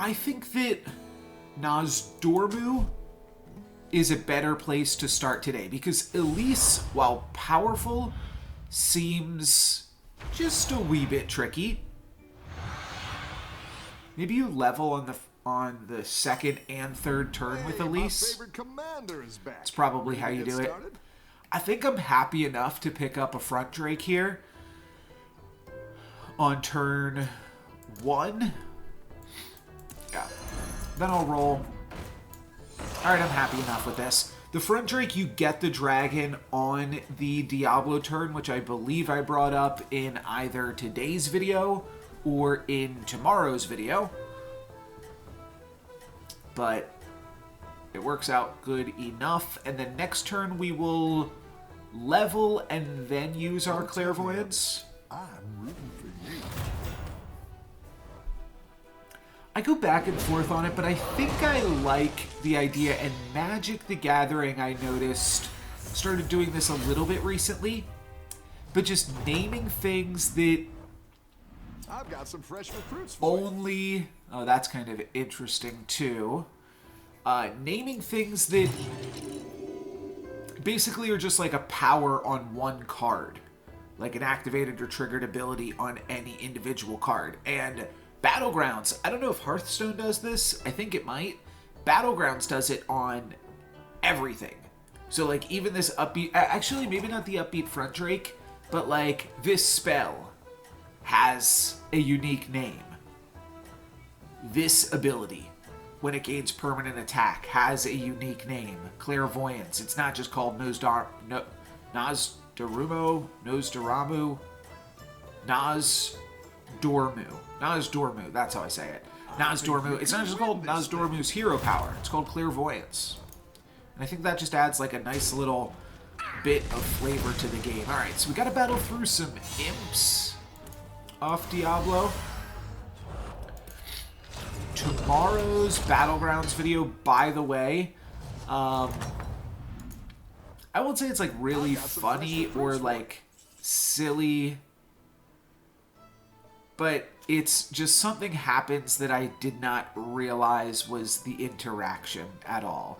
I think that Nozdormu is a better place to start today because Elise, while powerful, seems just a wee bit tricky. Maybe you level on the second and third turn with Elise. It's probably how you do it. I think I'm happy enough to pick up a front Drake here on turn 1. Yeah. Then I'll roll. Alright, I'm happy enough with this. The front Drake, you get the dragon on the Diablo turn, which I believe I brought up in either today's video or in tomorrow's video. But it works out good enough. And then next turn we will level and then use our clairvoyance. I'm rooting for you. I go back and forth on it, but I think I like the idea, and Magic the Gathering, I noticed, started doing this a little bit recently, but just naming things that I've got some fresh recruits for only... Oh, that's kind of interesting, too. Naming things that basically are just like a power on one card. Like an activated or triggered ability on any individual card. And Battlegrounds, I don't know if Hearthstone does this. I think it might. Battlegrounds does it on everything. So like even this upbeat... Actually, maybe not the upbeat front Drake, but like this spell has a unique name. This ability, when it gains permanent attack, has a unique name. Clairvoyance. It's not just called Nozdormu, Nozdormu, that's how I say it. Nozdormu. It's not just called Nozdormu's hero power. It's called clairvoyance. And I think that just adds like a nice little bit of flavor to the game. Alright, so we gotta battle through some imps off Diablo. Tomorrow's Battlegrounds video, by the way, I won't say it's like really funny or like silly, but it's just something happens that I did not realize was the interaction at all.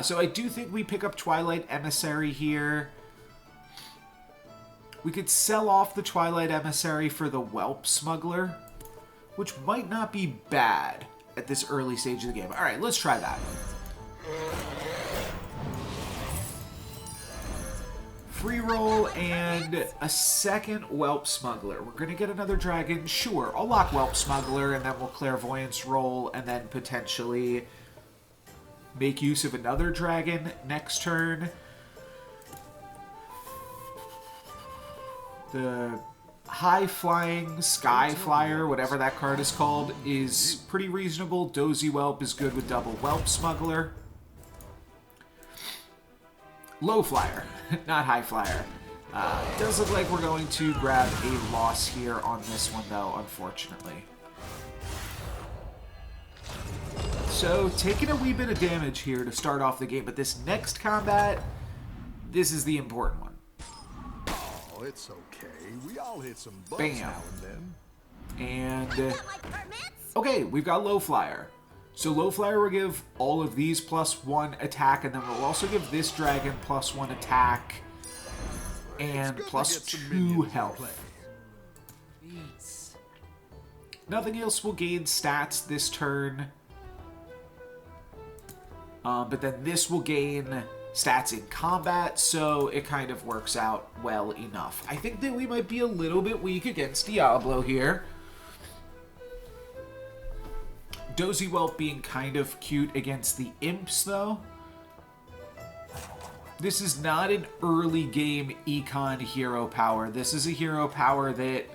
So I do think we pick up Twilight Emissary here. We could sell off the Twilight Emissary for the Whelp Smuggler, which might not be bad at this early stage of the game. Alright, let's try that. Free roll and a second Whelp Smuggler. We're going to get another dragon. Sure, I'll lock Whelp Smuggler and then we'll clairvoyance roll and then potentially make use of another dragon next turn. The High Flying Sky Flyer, whatever that card is called, is pretty reasonable. Dozy Whelp is good with double Whelp Smuggler. Low Flyer, not High Flyer. It does look like we're going to grab a loss here on this one, though, unfortunately. So, taking a wee bit of damage here to start off the game, but this next combat, this is the important one. Oh, it's okay. We all hit some bumps Bam. now and then. And, okay, we've got Low Flyer. So Low Flyer will give all of these +1 attack, and then we'll also give this dragon +1 attack and +2 health. Nothing else will gain stats this turn. But then this will gain stats in combat, so it kind of works out well enough. I think that we might be a little bit weak against Diablo here. Dozy Whelp being kind of cute against the imps, though. This is not an early game econ hero power. This is a hero power that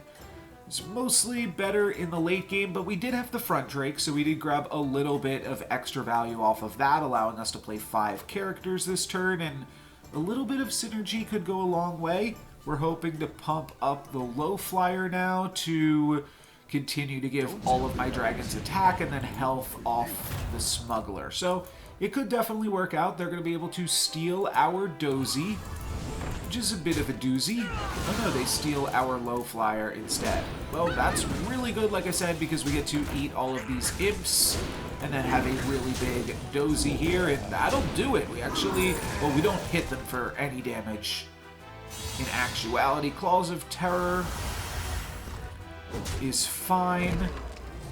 is mostly better in the late game, but we did have the front Drake, so we did grab a little bit of extra value off of that, allowing us to play 5 characters this turn, and a little bit of synergy could go a long way. We're hoping to pump up the Low Flyer now to continue to give all of my dragons attack and then health off the Smuggler. So it could definitely work out. They're going to be able to steal our Dozy. which is a bit of a doozy. Oh no, they steal our low flyer instead. Well, that's really good, like I said, because we get to eat all of these imps and then have a really big dozy here, and that'll do it. We actually, well, we don't hit them for any damage. In actuality, Claws of Terror is fine.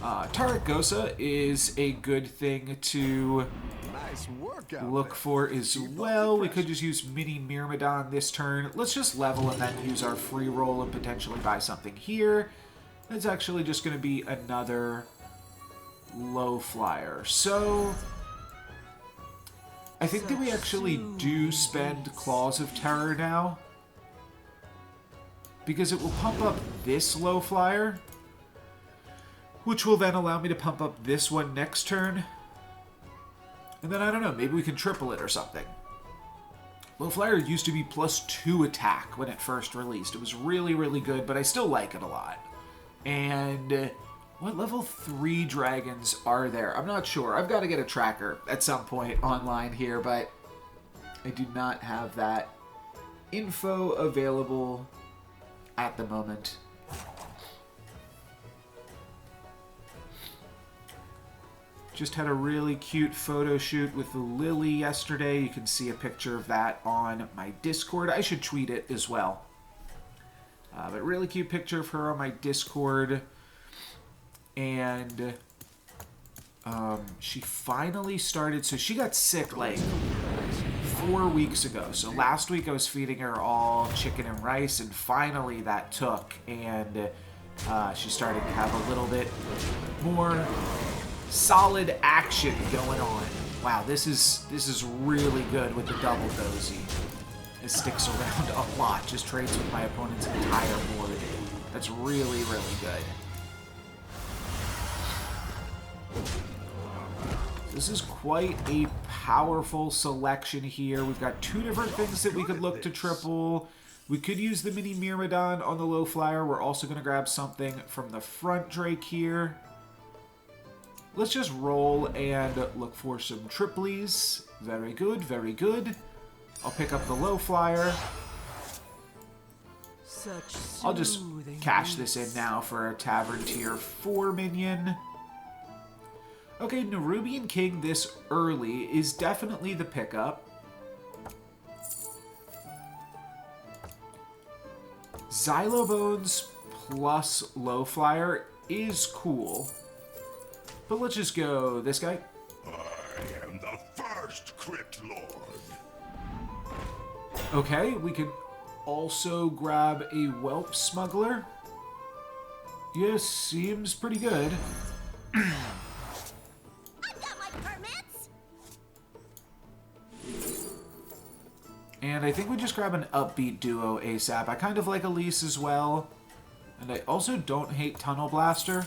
Taragosa is a good thing to look for as well. We could just use Mini Myrmidon this turn. Let's just level and then use our free roll and potentially buy something here. That's actually just going to be another low flyer. So I think that we actually do spend Claws of Terror now, because it will pump up this low flyer, which will then allow me to pump up this one next turn. And then, I don't know, maybe we can triple it or something. Low flyer used to be +2 attack when it first released. It was really, really good, but I still like it a lot. And what level 3 dragons are there? I'm not sure. I've got to get a tracker at some point online here, but I do not have that info available at the moment. Just had a really cute photo shoot with Lily yesterday. You can see a picture of that on my Discord. I should tweet it as well. But really cute picture of her on my Discord. And she finally started, so she got sick like 4 weeks ago. So last week I was feeding her all chicken and rice, and finally that took, and she started to have a little bit more solid action going on. Wow, this is really good with the double dozy. It sticks around a lot, just trades with my opponent's entire board. That's really, really good. This is quite a powerful selection here. We've got 2 different things that we could look to triple. We could use the Mini Myrmidon on the low flyer. We're also going to grab something from the front Drake here. Let's just roll and look for some triplies. Very good, very good. I'll pick up the low flyer. I'll just cash this in now for a Tavern Tier 4 minion. Okay, Nerubian King this early is definitely the pickup. Xylobones plus low flyer is cool. But let's just go this guy. I am the first Crypt Lord. Okay, we could also grab a Whelp Smuggler. Yes, seems pretty good. I got my permits. And I think we just grab an upbeat duo ASAP. I kind of like Elise as well. And I also don't hate Tunnel Blaster.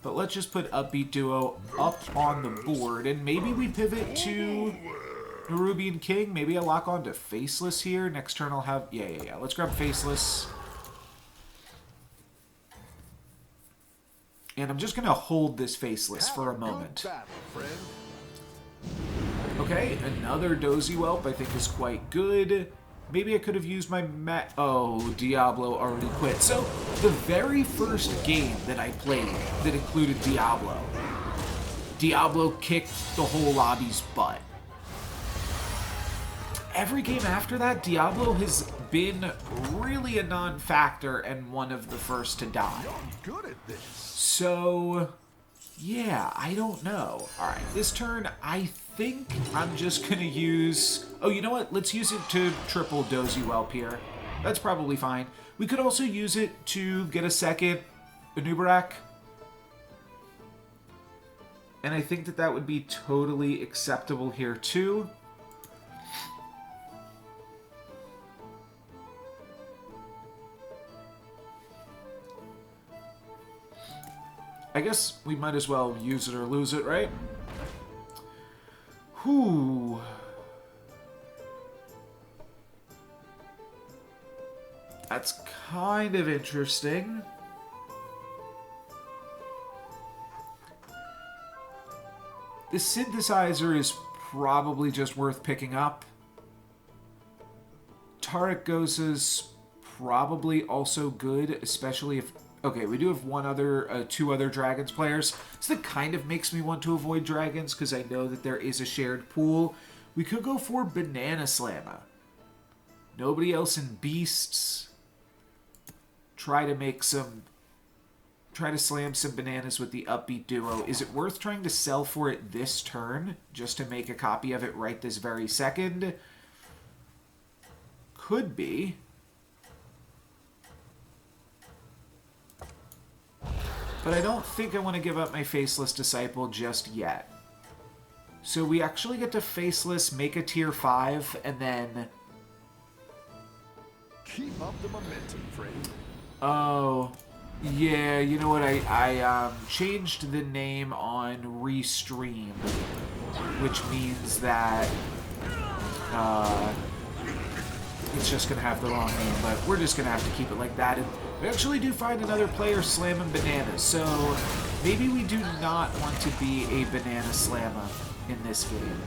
But let's just put upbeat duo up on the board. And maybe we pivot to Nerubian King. Maybe I lock on to Faceless here. Next turn I'll have... Yeah. Let's grab Faceless. And I'm just going to hold this Faceless for a moment. Okay, another Dozy Whelp I think is quite good. Maybe I could have used my Oh, Diablo already quit. So, the very first game that I played that included Diablo kicked the whole lobby's butt. Every game after that, Diablo has been really a non-factor and one of the first to die. You're good at this. So, yeah, I don't know. Alright, this turn, I think I'm just going to use... Oh, you know what? Let's use it to triple Dozy Whelp here. That's probably fine. We could also use it to get a second Anubarak. And I think that that would be totally acceptable here, too. I guess we might as well use it or lose it, right? Whew. That's kind of interesting. This synthesizer is probably just worth picking up. Tarek probably also good, especially if... Okay, we do have two other dragons players. So that kind of makes me want to avoid dragons because I know that there is a shared pool. We could go for Banana Slammer. Nobody else in beasts. Try to slam some bananas with the upbeat duo. Is it worth trying to sell for it this turn just to make a copy of it right this very second? Could be. But I don't think I want to give up my Faceless Disciple just yet. So we actually get to Faceless, make a tier 5, and then... Keep up the momentum, friend. Oh, yeah, you know what? I changed the name on Restream, which means that it's just going to have the wrong name, but we're just going to have to keep it like that. And we actually do find another player slamming bananas, so maybe we do not want to be a banana slammer in this game.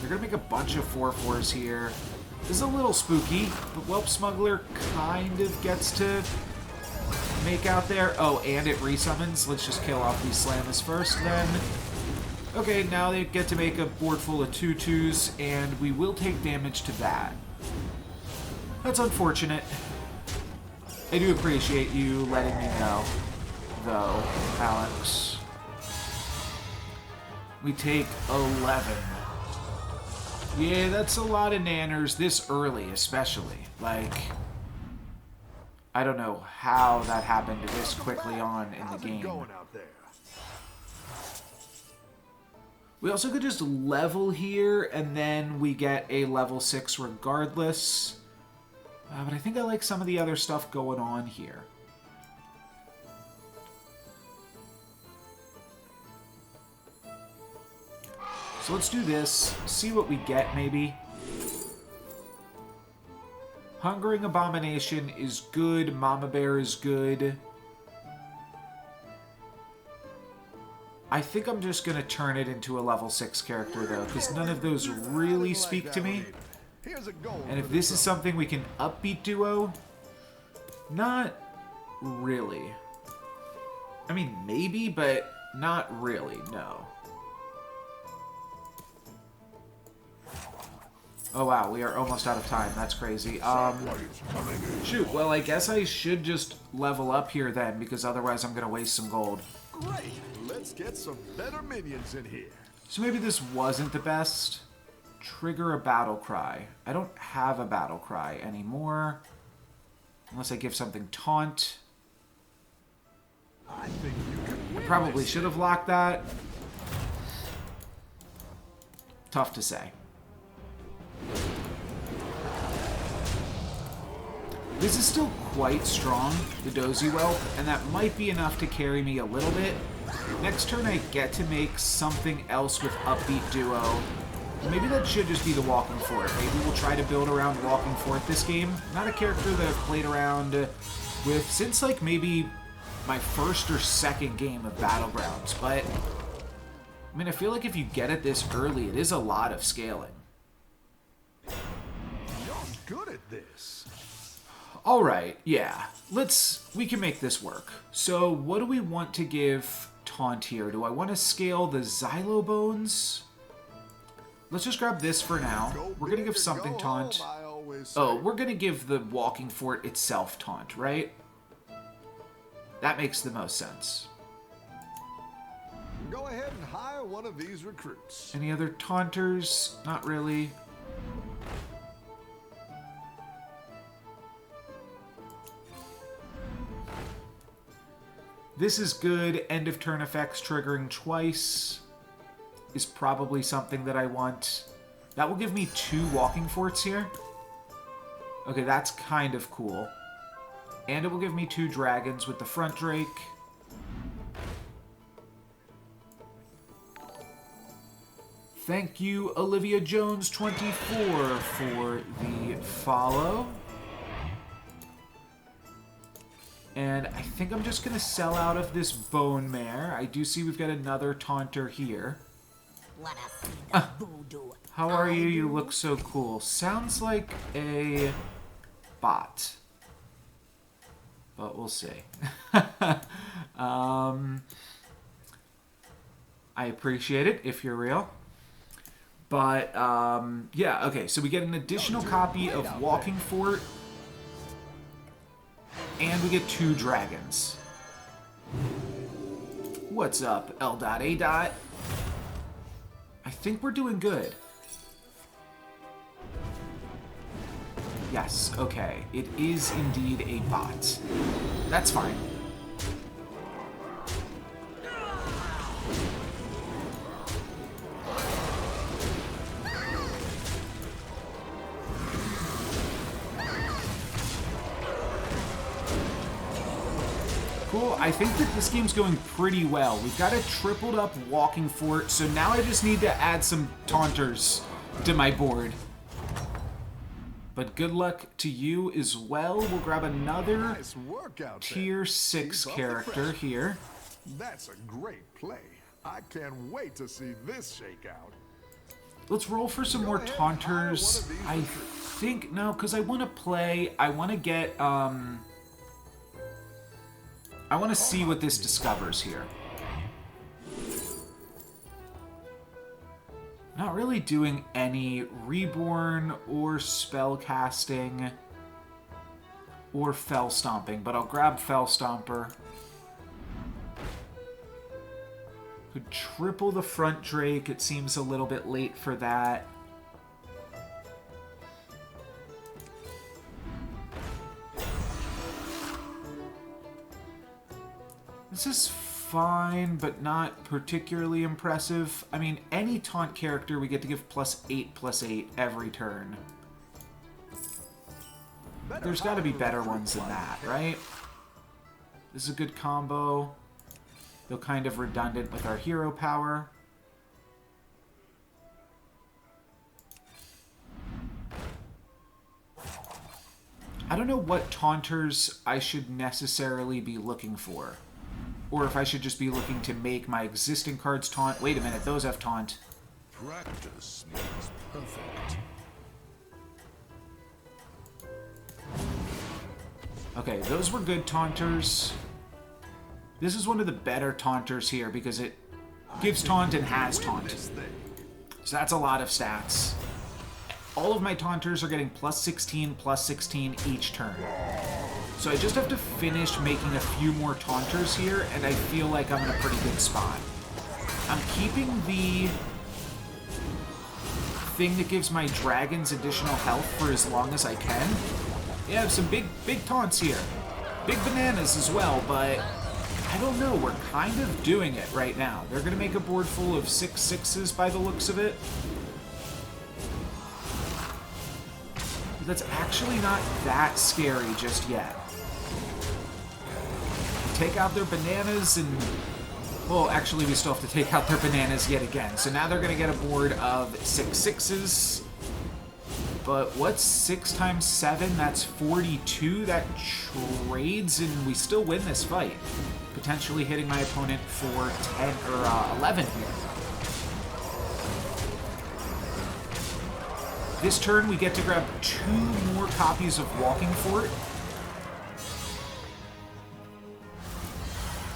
We're going to make a bunch of 4/4s here. This is a little spooky, but Whelp Smuggler kind of gets to make out there. Oh, and it resummons. Let's just kill off these slammers first, then. Okay, now they get to make a board full of 2/2s, and we will take damage to that. That's unfortunate. I do appreciate you letting me know, though, Alex. We take 11. Yeah, that's a lot of nanners this early, especially. Like, I don't know how that happened this quickly on in the game. Going out there? We also could just level here, and then we get a level 6 regardless. But I think I like some of the other stuff going on here. So let's do this, see what we get, maybe. Hungering Abomination is good, Mama Bear is good. I think I'm just going to turn it into a level 6 character, though, because none of those really speak to me. And if this is something we can upbeat duo, not really. I mean, maybe, but not really, no. Oh wow, we are almost out of time. That's crazy. Shoot, well I guess I should just level up here then, because otherwise I'm going to waste some gold. Great! Let's get some better minions in here. So maybe this wasn't the best. Trigger a battle cry. I don't have a battle cry anymore. Unless I give something taunt. I think you can win. I probably should have locked that. Tough to say. This is still quite strong, the Dozy Whelp, and that might be enough to carry me a little bit. Next turn I get to make something else with Upbeat Duo. Maybe that should just be the Walking Fort. Maybe we'll try to build around Walking Fort this game. Not a character that I've played around with since like maybe my first or second game of Battlegrounds, but I mean I feel like if you get it this early, it is a lot of scaling. You're good at this. Alright, yeah. We can make this work. So, what do we want to give taunt here? Do I want to scale the Xylobones? Let's just grab this for now. We're going to give something taunt. Oh, we're going to give the Walking Fort itself taunt, right? That makes the most sense. Go ahead and hire one of these recruits. Any other taunters? Not really. This is good. End of turn effects triggering twice is probably something that I want. That will give me 2 Walking Forts here. Okay, that's kind of cool. And it will give me 2 dragons with the front Drake. Thank you, Olivia Jones 24 for the follow. And I think I'm just going to sell out of this Bone Mare. I do see we've got another Taunter here. Wanna see the voodoo? How are you? You look so cool. Sounds like a bot. But we'll see. I appreciate it if you're real. But, yeah, okay. So we get an additional copy of Walking Fort. And we get 2 dragons. What's up, L.A. I think we're doing good. Yes, okay. It is indeed a bot. That's fine. Cool, I think that this game's going pretty well. We've got a tripled up Walking Fort, so now I just need to add some Taunters to my board. But good luck to you as well. We'll grab another Nice work out there. tier 6 Keep up the character pressure. here. That's a great play. I can't wait to see this shake out. Let's roll for some more ahead, hire one Taunters. of these I think, no, because I want to play, I want to get, I want to see what this discovers here. Not really doing any Reborn or spell casting or Fell Stomping, but I'll grab Fell Stomper. Could triple the front Drake. It seems a little bit late for that. This is fine, but not particularly impressive. I mean, any taunt character we get to give +8/+8 every turn. There's got to be better ones than that, right? This is a good combo. Though kind of redundant with our hero power. I don't know what taunters I should necessarily be looking for. Or if I should just be looking to make my existing cards taunt. Wait a minute, those have taunt. Practice makes perfect. Okay, those were good taunters. This is one of the better taunters here because it gives taunt and has taunt. So that's a lot of stats. All of my taunters are getting +16/+16 each turn. So I just have to finish making a few more taunters here, and I feel like I'm in a pretty good spot. I'm keeping the thing that gives my dragons additional health for as long as I can. Yeah, I have some big taunts here. Big bananas as well, but I don't know. We're kind of doing it right now. They're going to make a board full of 6/6s by the looks of it. But that's actually not that scary just yet. Take out their bananas and... Well, actually, we still have to take out their bananas yet again. So now they're going to get a board of 6/6s. But what's 6 times 7? That's 42. That trades, and we still win this fight. Potentially hitting my opponent for 10 or 11 here. This turn, we get to grab 2 more copies of Walking Fort.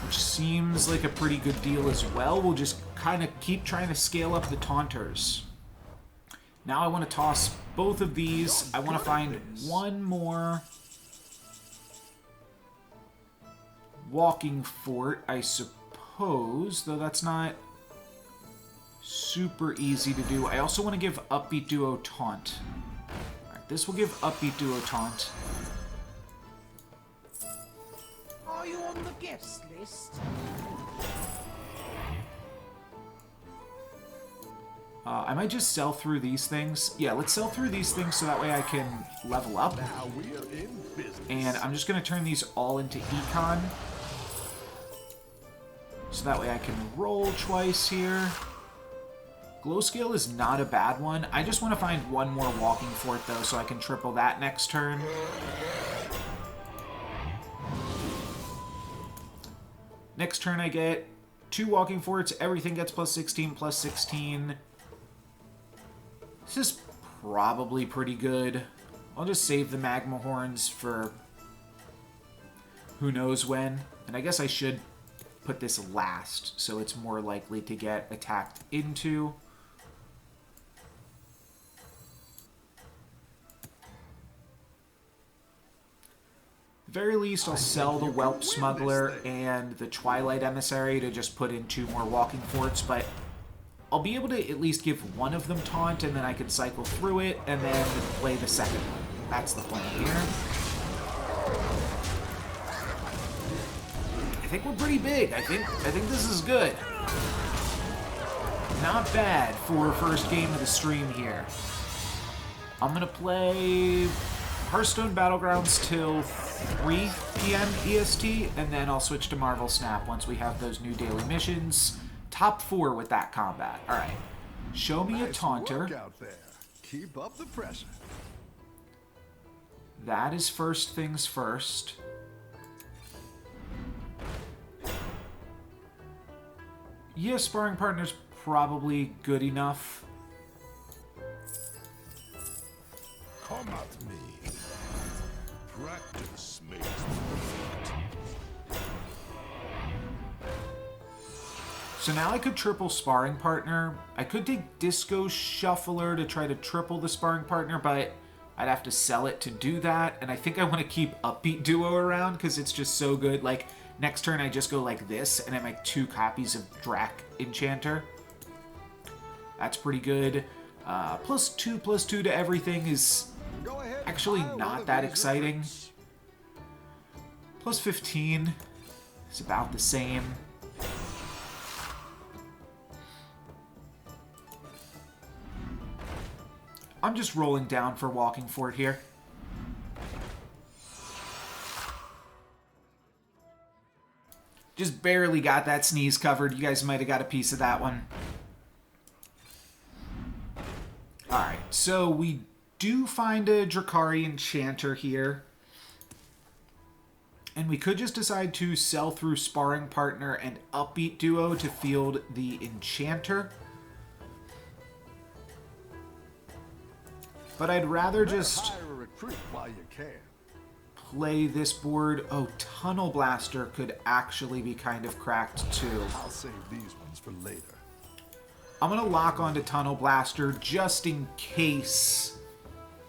Which seems like a pretty good deal as well. We'll just kind of keep trying to scale up the taunters. Now I want to toss both of these. I want to find one more Walking Fort, I suppose, though that's not super easy to do. I also want to give Upbeat Duo Taunt. Alright, this will give Upbeat Duo Taunt. Are you on the guest list? I might just sell through these things. Yeah, let's sell through these things so that way I can level up. Now we are in business. And I'm just going to turn these all into Econ. So that way I can roll twice here. Glow Scale is not a bad one. I just want to find one more Walking Fort, though, so I can triple that next turn. Next turn I get 2 walking forts, everything gets plus 16, plus 16. This is probably pretty good. I'll just save the magma horns for who knows when. And I guess I should put this last, so it's more likely to get attacked into. Very least, I'll sell the Whelp Smuggler and the Twilight Emissary to just put in 2 more walking forts, but I'll be able to at least give one of them taunt, and then I can cycle through it, and then play the second one. That's the plan here. I think we're pretty big. I think this is good. Not bad for first game of the stream here. I'm gonna play Hearthstone Battlegrounds till 3 p.m. EST, and then I'll switch to Marvel Snap once we have those new daily missions. Top 4 with that combat. All right. Show me a taunter. Work out there. Keep up the pressure. That is first things first. Yeah, sparring partner's probably good enough. Come at me. Practice makes perfect. So now I could triple sparring partner. I could take Disco Shuffler to try to triple the sparring partner, but I'd have to sell it to do that. And I think I want to keep Upbeat Duo around because it's just so good. Like, next turn I just go like this, and I make 2 copies of Drac Enchanter. That's pretty good. +2/+2 to everything is actually not that exciting. +15 is about the same. I'm just rolling down for Walking Fort here. Just barely got that sneeze covered. You guys might have got a piece of that one. Alright, so we do find a Drakari Enchanter here. And we could just decide to sell through Sparring Partner and Upbeat Duo to field the Enchanter. But I'd rather just Hire a recruit while you can. play this board. Oh, Tunnel Blaster could actually be kind of cracked too. I'll save these ones for later. I'm going to lock onto Tunnel Blaster just in case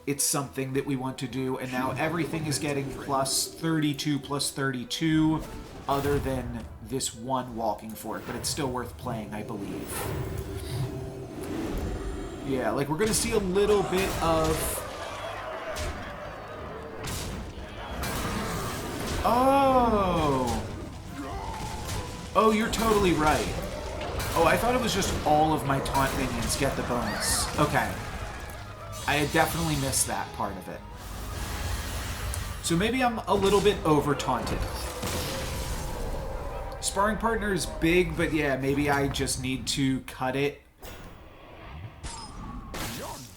it's something that we want to do. And now everything is getting +32/+32 other than this one Walking Fort. But it's still worth playing, I believe. Yeah, like we're going to see a little bit of... Oh! Oh, you're totally right. Oh, I thought it was just all of my taunt minions get the bonus. Okay. I had definitely missed that part of it. So maybe I'm a little bit over-taunted. Sparring Partner is big, but yeah, maybe I just need to cut it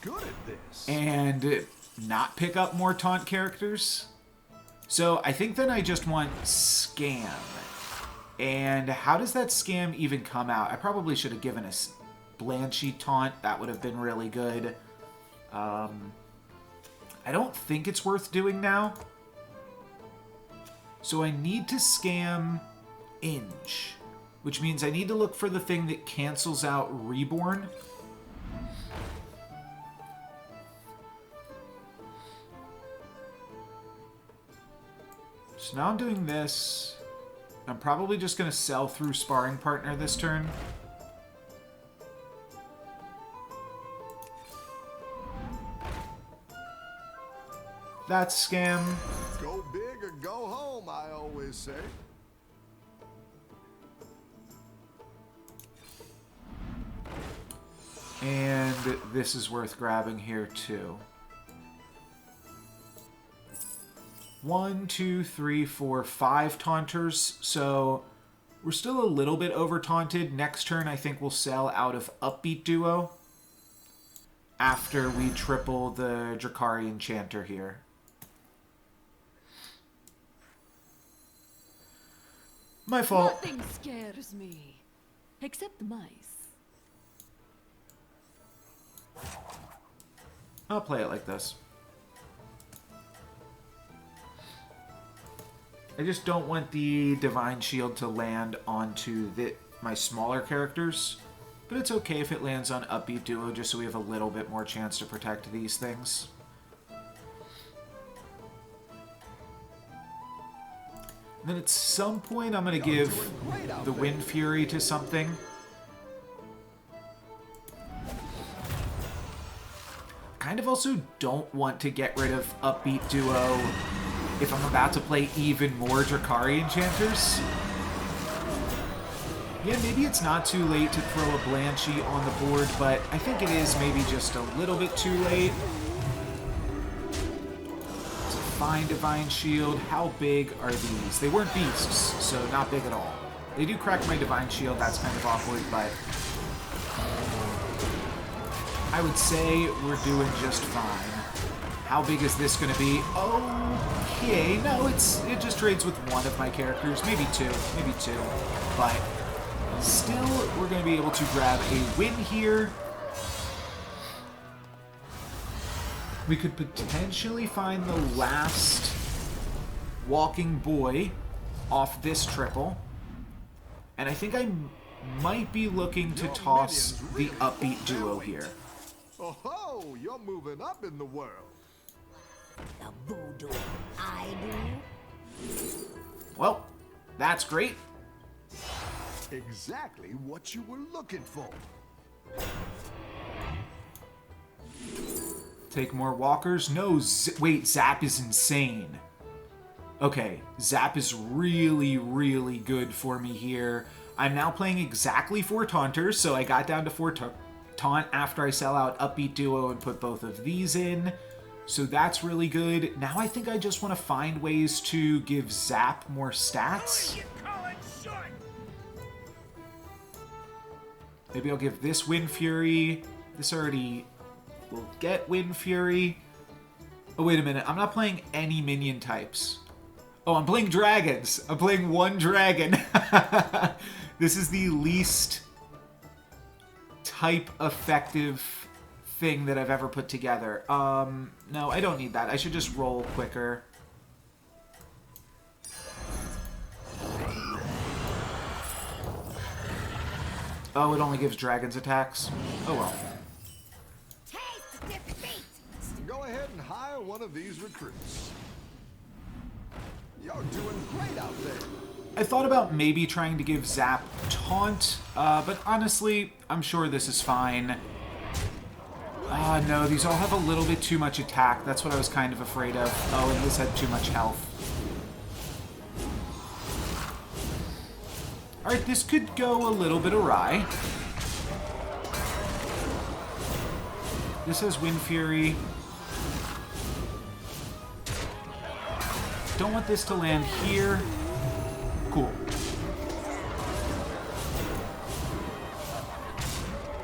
Good at this. and not pick up more taunt characters. So I think then I just want Scam. And how does that Scam even come out? I probably should have given us Blanchy taunt. That would have been really good. I don't think it's worth doing now. So I need to Scam Inge, which means I need to look for the thing that cancels out Reborn. So now I'm doing this. I'm probably just going to sell through Sparring Partner this turn. That's Scam. Go big or go home, I always say. And this is worth grabbing here too. 1, 2, 3, 4, 5 taunters. So we're still a little bit over taunted. Next turn I think we'll sell out of Upbeat Duo after we triple the Drakari Enchanter here. My fault. Nothing scares me. Except the mice. I'll play it like this. I just don't want the Divine Shield to land onto my smaller characters. But it's okay if it lands on Upbeat Duo, just so we have a little bit more chance to protect these things. And then at some point, I'm going to give the Wind Fury to something. Kind of also don't want to get rid of Upbeat Duo if I'm about to play even more Drakari Enchanters. Yeah, maybe it's not too late to throw a Blanchie on the board, but I think it is maybe just a little bit too late. It's a fine Divine Shield. How big are these? They weren't beasts, so not big at all. They do crack my Divine Shield, that's kind of awkward, but I would say we're doing just fine. How big is this going to be? Okay, no, it just trades with one of my characters, maybe two, but still, we're going to be able to grab a win here. We could potentially find the last walking boy off this triple. And I think I might be looking to toss the Upbeat Duo here. Oh, you're moving up in the world. The voodoo I do. Well, that's great. Exactly what you were looking for. Take more walkers? No, wait, Zap is insane. Okay, Zap is really, really good for me here. I'm now playing exactly 4 Taunters, so I got down to 4 Taunt after I sell out Upbeat Duo and put both of these in. So that's really good. Now I think I just want to find ways to give Zap more stats. Maybe I'll give this Wind Fury. This already will get Wind Fury. Oh, wait a minute. I'm not playing any minion types. Oh, I'm playing dragons. I'm playing 1 dragon. This is the least type effective thing that I've ever put together. No, I don't need that. I should just roll quicker. Oh, it only gives dragons attacks? Oh well. Taste defeat. Go ahead and hire one of these recruits. You're doing great out there. I thought about maybe trying to give Zap Taunt, but honestly, I'm sure this is fine. No, these all have a little bit too much attack. That's what I was kind of afraid of. Oh, and this had too much health. Alright, this could go a little bit awry. This has Wind Fury. Don't want this to land here. Cool.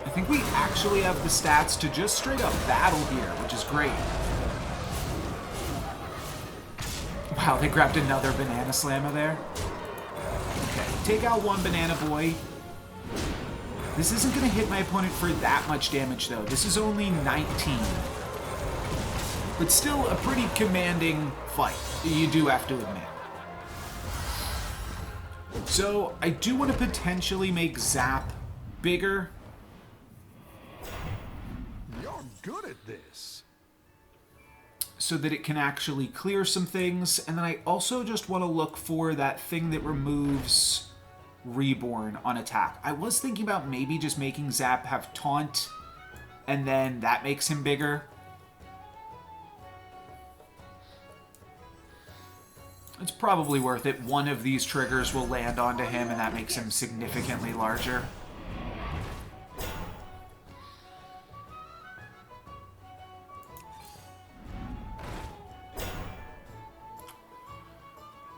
I think we actually have the stats to just straight up battle here, which is great. Wow, they grabbed another Banana Slammer there. Okay, take out 1 Banana Boy. This isn't going to hit my opponent for that much damage, though. This is only 19. But still a pretty commanding fight, you do have to admit. So, I do want to potentially make Zap bigger. You're good at this. So that it can actually clear some things. And then I also just want to look for that thing that removes Reborn on attack. I was thinking about maybe just making Zap have Taunt, and then that makes him bigger. It's probably worth it. One of these triggers will land onto him, and that makes him significantly larger.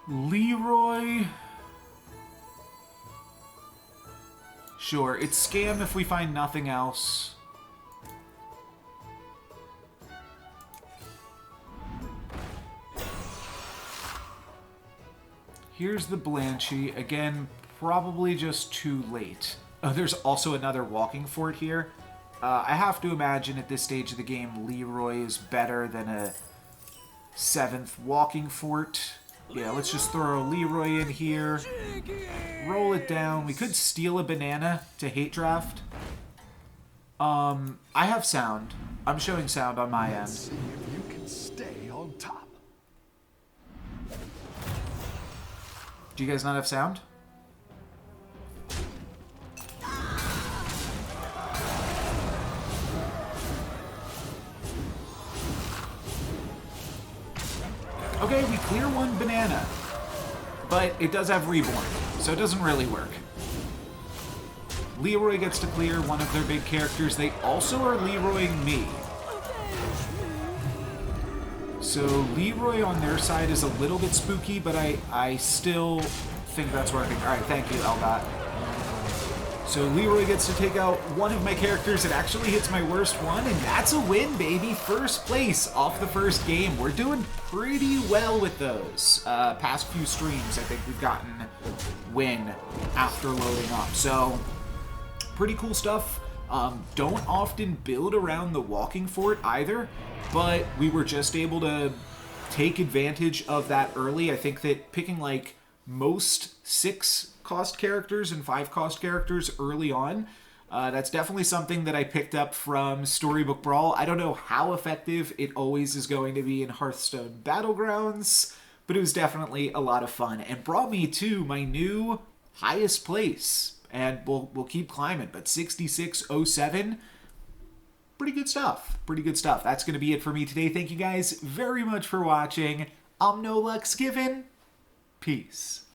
Leroy. Sure, it's scam if we find nothing else. Here's the Blanchie. Again, probably just too late. Oh, there's also another walking fort here. I have to imagine at this stage of the game, Leroy is better than a 7th walking fort. Yeah, let's just throw Leroy in here. Roll it down. We could steal a banana to hate draft. I have sound. I'm showing sound on my end. See if you can stay on top. Do you guys not have sound? Okay, we clear one banana, but it does have Reborn, so it doesn't really work. Leroy gets to clear one of their big characters. They also are Leroying me. So Leroy on their side is a little bit spooky, but I still think that's working. All right, thank you, Eldot. So Leroy gets to take out one of my characters. It actually hits my worst one, and that's a win, baby. First place off the first game. We're doing pretty well with those. Past few streams, I think we've gotten win after loading up. So pretty cool stuff. Don't often build around the walking fort either, but we were just able to take advantage of that early. I think that picking like most 6-cost characters and 5-cost characters early on, that's definitely something that I picked up from Storybook Brawl. I don't know how effective it always is going to be in Hearthstone Battlegrounds, but it was definitely a lot of fun and brought me to my new highest place. And we'll keep climbing, but 6607, pretty good stuff. Pretty good stuff. That's going to be it for me today. Thank you guys very much for watching. I'm No Lux Given. Peace.